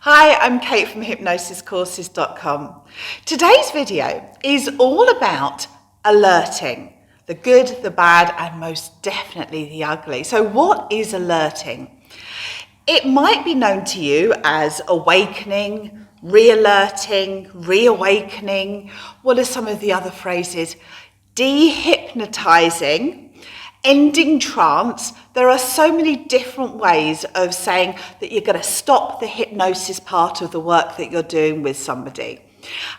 Hi, I'm Kate from hypnosiscourses.com. Today's video is all about alerting, the good, the bad, and most definitely the ugly. So what is alerting? It might be known to you as awakening, re-alerting, reawakening. What are some of the other phrases? De-hypnotising, ending trance. There are so many different ways of saying that you're going to stop the hypnosis part of the work that you're doing with somebody.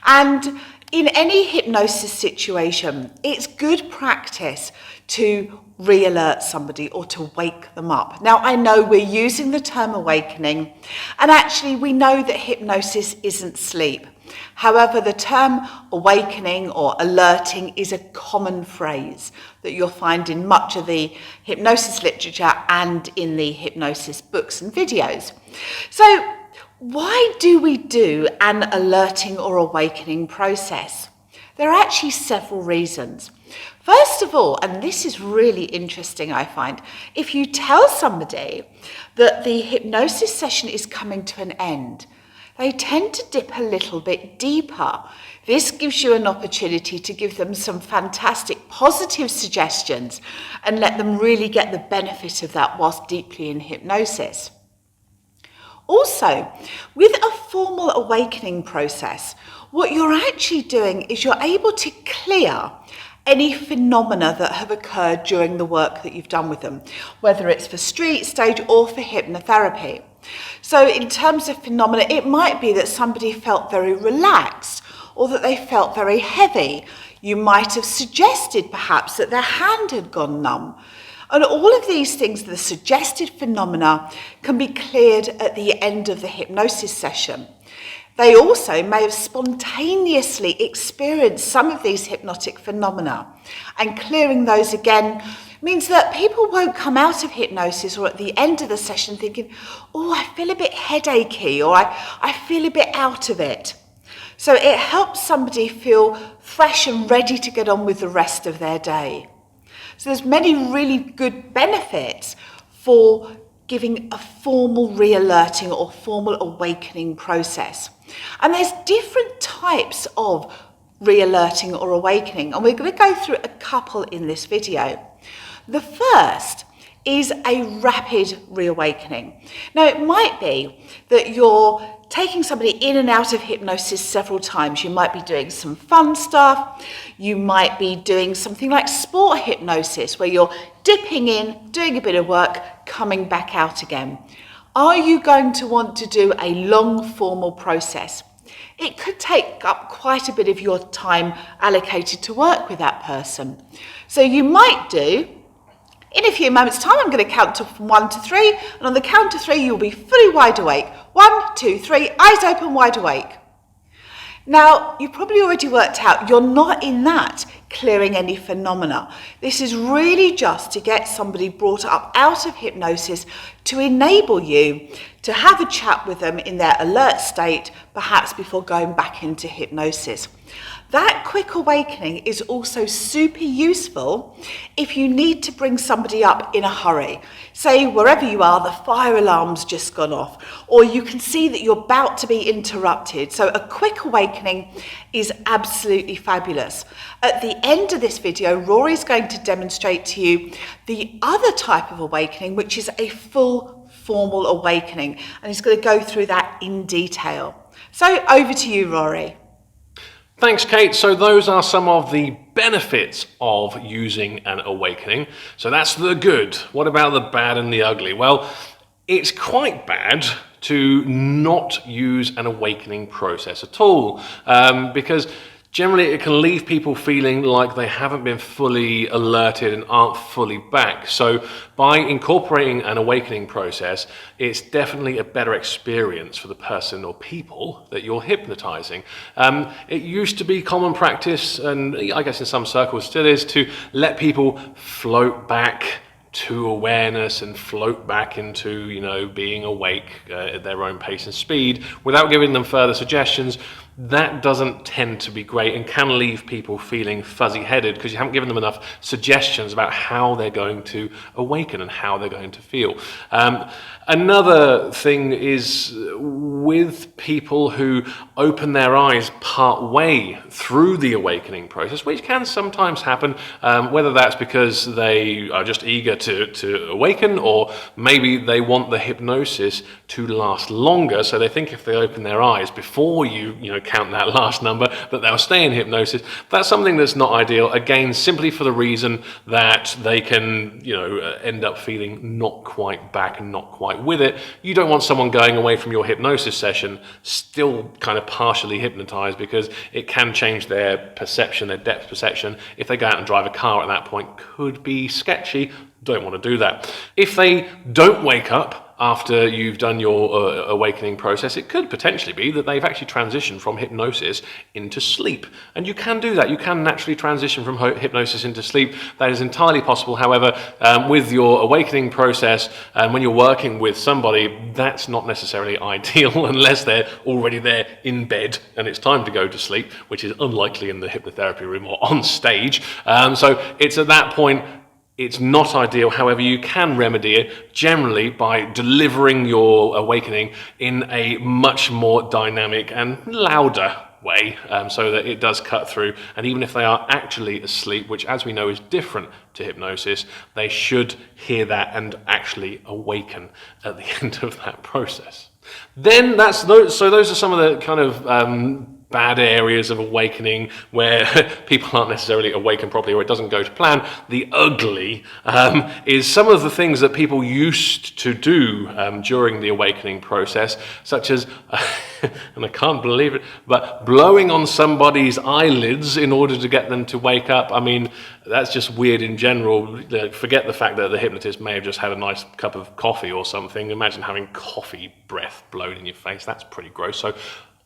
And in any hypnosis situation, it's good practice to re-alert somebody or to wake them up. Now, I know we're using the term awakening, and actually we know that hypnosis isn't sleep. However, the term awakening or alerting is a common phrase that you'll find in much of the hypnosis literature and in the hypnosis books and videos. So, why do we do an alerting or awakening process? There are actually several reasons. First of all, and this is really interesting, I find, if you tell somebody that the hypnosis session is coming to an end, they tend to dip a little bit deeper. This gives you an opportunity to give them some fantastic positive suggestions and let them really get the benefit of that whilst deeply in hypnosis. Also, with a formal awakening process, what you're actually doing is you're able to clear any phenomena that have occurred during the work that you've done with them, whether it's for street, stage, or for hypnotherapy. So in terms of phenomena, it might be that somebody felt very relaxed or that they felt very heavy. You might have suggested perhaps that their hand had gone numb. And all of these things, the suggested phenomena, can be cleared at the end of the hypnosis session. They also may have spontaneously experienced some of these hypnotic phenomena, and clearing those again means that people won't come out of hypnosis or at the end of the session thinking, oh, I feel a bit headachy, or I feel a bit out of it. So it helps somebody feel fresh and ready to get on with the rest of their day. So there's many really good benefits for giving a formal re-alerting or formal awakening process. And there's different types of re-alerting or awakening, and we're going to go through a couple in this video. The first is a rapid reawakening. Now, it might be that you're taking somebody in and out of hypnosis several times. You might be doing some fun stuff. You might be doing something like sport hypnosis, where you're dipping in, doing a bit of work, coming back out again. Are you going to want to do a long formal process? It could take up quite a bit of your time allocated to work with that person. So you might do, in a few moments' time, I'm going to count from 1 to 3, and on the count of 3, you'll be fully wide awake. 1, 2, 3, eyes open, wide awake. Now, you've probably already worked out you're not in that clearing any phenomena. This is really just to get somebody brought up out of hypnosis to enable you to have a chat with them in their alert state, perhaps before going back into hypnosis. That quick awakening is also super useful if you need to bring somebody up in a hurry. Say wherever you are, the fire alarm's just gone off, or you can see that you're about to be interrupted. So a quick awakening is absolutely fabulous. At the end of this video, Rory's going to demonstrate to you the other type of awakening, which is a full formal awakening, and he's going to go through that in detail. So over to you, Rory. Thanks, Kate. So those are some of the benefits of using an awakening. So that's the good. What about the bad and the ugly? Well, it's quite bad to not use an awakening process at all, because generally it can leave people feeling like they haven't been fully alerted and aren't fully back. So by incorporating an awakening process, it's definitely a better experience for the person or people that you're hypnotizing. It used to be common practice, and I guess in some circles still is, to let people float back to awareness and float back into, being awake at their own pace and speed without giving them further suggestions. That doesn't tend to be great and can leave people feeling fuzzy-headed because you haven't given them enough suggestions about how they're going to awaken and how they're going to feel. Another thing is with people who open their eyes part way through the awakening process, which can sometimes happen, whether that's because they are just eager to awaken, or maybe they want the hypnosis to last longer, so they think if they open their eyes before you count that last number, that they'll stay in hypnosis. That's something that's not ideal, again, simply for the reason that they can end up feeling not quite back and not quite with it. You don't want someone going away from your hypnosis session still kind of partially hypnotized, because it can change their perception, their depth perception. If they go out and drive a car at that point, could be sketchy. Don't want to do that. If they don't wake up after you've done your awakening process, it could potentially be that they've actually transitioned from hypnosis into sleep. And you can do that. You can naturally transition from hypnosis into sleep. That is entirely possible. However, with your awakening process, when you're working with somebody, that's not necessarily ideal unless they're already there in bed and it's time to go to sleep, which is unlikely in the hypnotherapy room or on stage. So it's at that point, it's not ideal. However, you can remedy it generally by delivering your awakening in a much more dynamic and louder way, so that it does cut through. And even if they are actually asleep, which as we know is different to hypnosis, they should hear that and actually awaken at the end of that process. Then those are some of the kind of bad areas of awakening where people aren't necessarily awakened properly, or it doesn't go to plan. The ugly is some of the things that people used to do during the awakening process, such as, and I can't believe it, but blowing on somebody's eyelids in order to get them to wake up. I mean, that's just weird in general. Forget the fact that the hypnotist may have just had a nice cup of coffee or something. Imagine having coffee breath blown in your face. That's pretty gross. So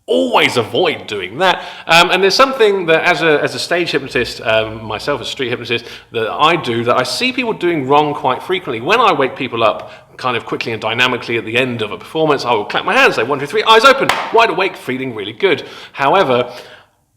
always avoid doing that. And there's something that as a stage hypnotist, myself as a street hypnotist, that I see people doing wrong quite frequently. When I wake people up kind of quickly and dynamically at the end of a performance, I will clap my hands, say 1, 2, 3, eyes open, wide awake, feeling really good. However,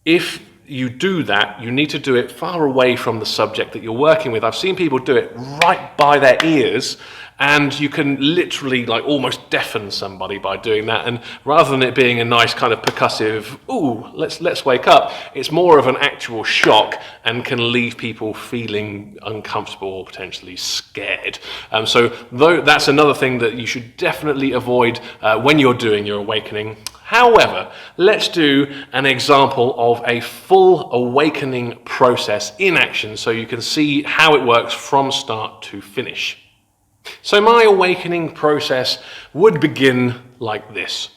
if you do that, you need to do it far away from the subject that you're working with. I've seen people do it right by their ears, and you can literally almost deafen somebody by doing that. And rather than it being a nice kind of percussive, ooh, let's wake up, it's more of an actual shock and can leave people feeling uncomfortable or potentially scared. So that's another thing that you should definitely avoid when you're doing your awakening. However, let's do an example of a full awakening process in action so you can see how it works from start to finish. So my awakening process would begin like this.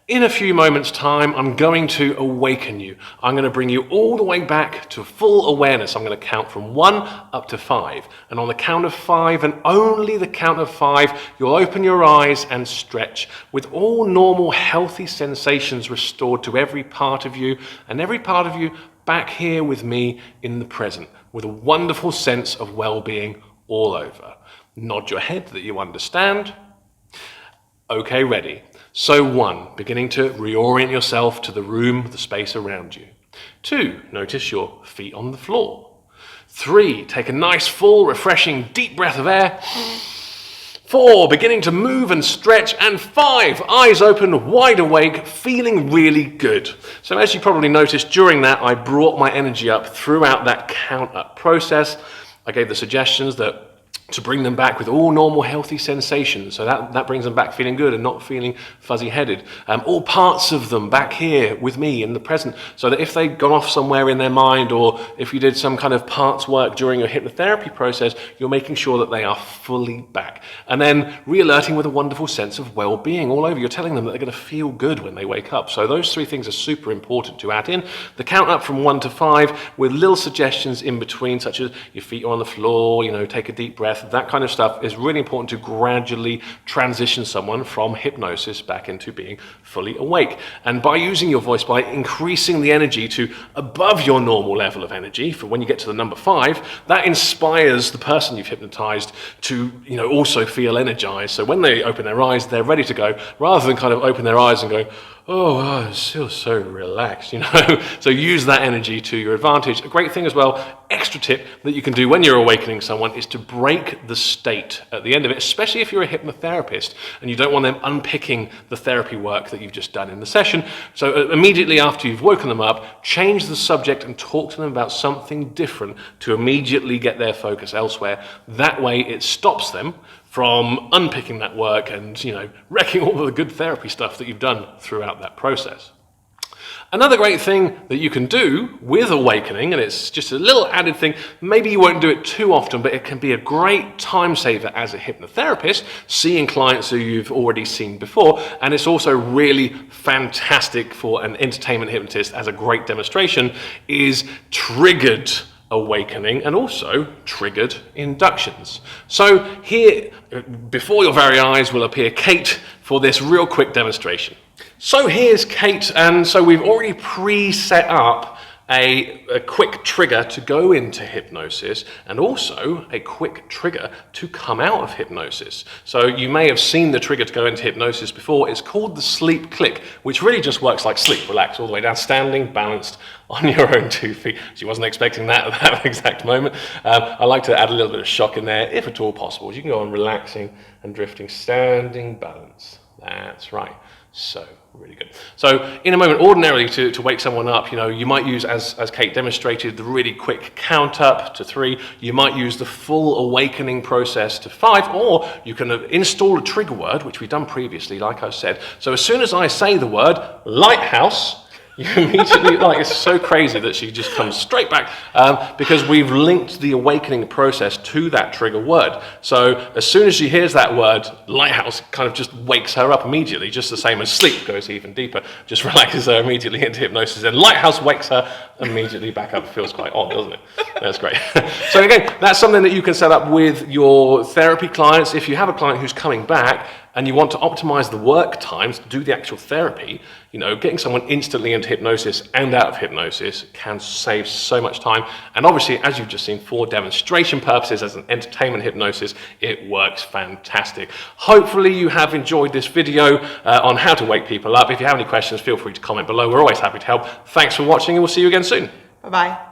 In a few moments' time, I'm going to awaken you. I'm going to bring you all the way back to full awareness. I'm going to count from 1 up to 5. And on the count of 5, and only the count of 5, you'll open your eyes and stretch with all normal, healthy sensations restored to every part of you, and every part of you back here with me in the present, with a wonderful sense of well-being all over. Nod your head that you understand. Okay, ready. So 1, beginning to reorient yourself to the room, the space around you. 2, notice your feet on the floor. 3, take a nice, full, refreshing, deep breath of air. 4, beginning to move and stretch. And 5, eyes open, wide awake, feeling really good. So as you probably noticed during that, I brought my energy up throughout that count up process. I gave the suggestions that to bring them back with all normal healthy sensations. So that brings them back feeling good and not feeling fuzzy-headed. All parts of them back here with me in the present, so that if they'd gone off somewhere in their mind, or if you did some kind of parts work during your hypnotherapy process, you're making sure that they are fully back. And then re-alerting with a wonderful sense of well-being all over. You're telling them that they're going to feel good when they wake up. So those 3 things are super important to add in. The count up from 1 to 5 with little suggestions in between, such as your feet are on the floor, take a deep breath. That kind of stuff is really important to gradually transition someone from hypnosis back into being fully awake. And by using your voice, by increasing the energy to above your normal level of energy, for when you get to the number 5, that inspires the person you've hypnotized to also feel energized. So when they open their eyes, they're ready to go, rather than kind of open their eyes and go, I feel so relaxed, So use that energy to your advantage. A great thing as well, extra tip that you can do when you're awakening someone is to break the state at the end of it, especially if you're a hypnotherapist and you don't want them unpicking the therapy work that you've just done in the session. So immediately after you've woken them up, change the subject and talk to them about something different to immediately get their focus elsewhere. That way it stops them from unpicking that work and, wrecking all of the good therapy stuff that you've done throughout that process. Another great thing that you can do with awakening, and it's just a little added thing, maybe you won't do it too often, but it can be a great time saver as a hypnotherapist, seeing clients who you've already seen before, and it's also really fantastic for an entertainment hypnotist as a great demonstration, is triggered awakening and also triggered inductions. So here, before your very eyes, will appear Kate for this real quick demonstration. So here's Kate, and so we've already pre-set up a quick trigger to go into hypnosis and also a quick trigger to come out of hypnosis. So you may have seen the trigger to go into hypnosis before. It's called the sleep click, which really just works like sleep, relax all the way down, standing, balanced on your own 2 feet. She wasn't expecting that at that exact moment. I like to add a little bit of shock in there, if at all possible. You can go on relaxing and drifting, standing, balance. That's right. So really good. So in a moment, ordinarily to wake someone up, you might use, as Kate demonstrated, the really quick count up to 3. You might use the full awakening process to 5, or you can install a trigger word, which we've done previously, like I said. So as soon as I say the word lighthouse, you immediately, it's so crazy that she just comes straight back because we've linked the awakening process to that trigger word. So as soon as she hears that word, lighthouse kind of just wakes her up immediately, just the same as sleep goes even deeper, just relaxes her immediately into hypnosis, and lighthouse wakes her immediately back up. It feels quite odd, doesn't it? That's great. So again, that's something that you can set up with your therapy clients. If you have a client who's coming back and you want to optimize the work times to do the actual therapy, getting someone instantly into hypnosis and out of hypnosis can save so much time. And obviously, as you've just seen, for demonstration purposes, as an entertainment hypnosis, it works fantastic. Hopefully you have enjoyed this video on how to wake people up. If you have any questions, feel free to comment below. We're always happy to help. Thanks for watching, and we'll see you again soon. Bye-bye.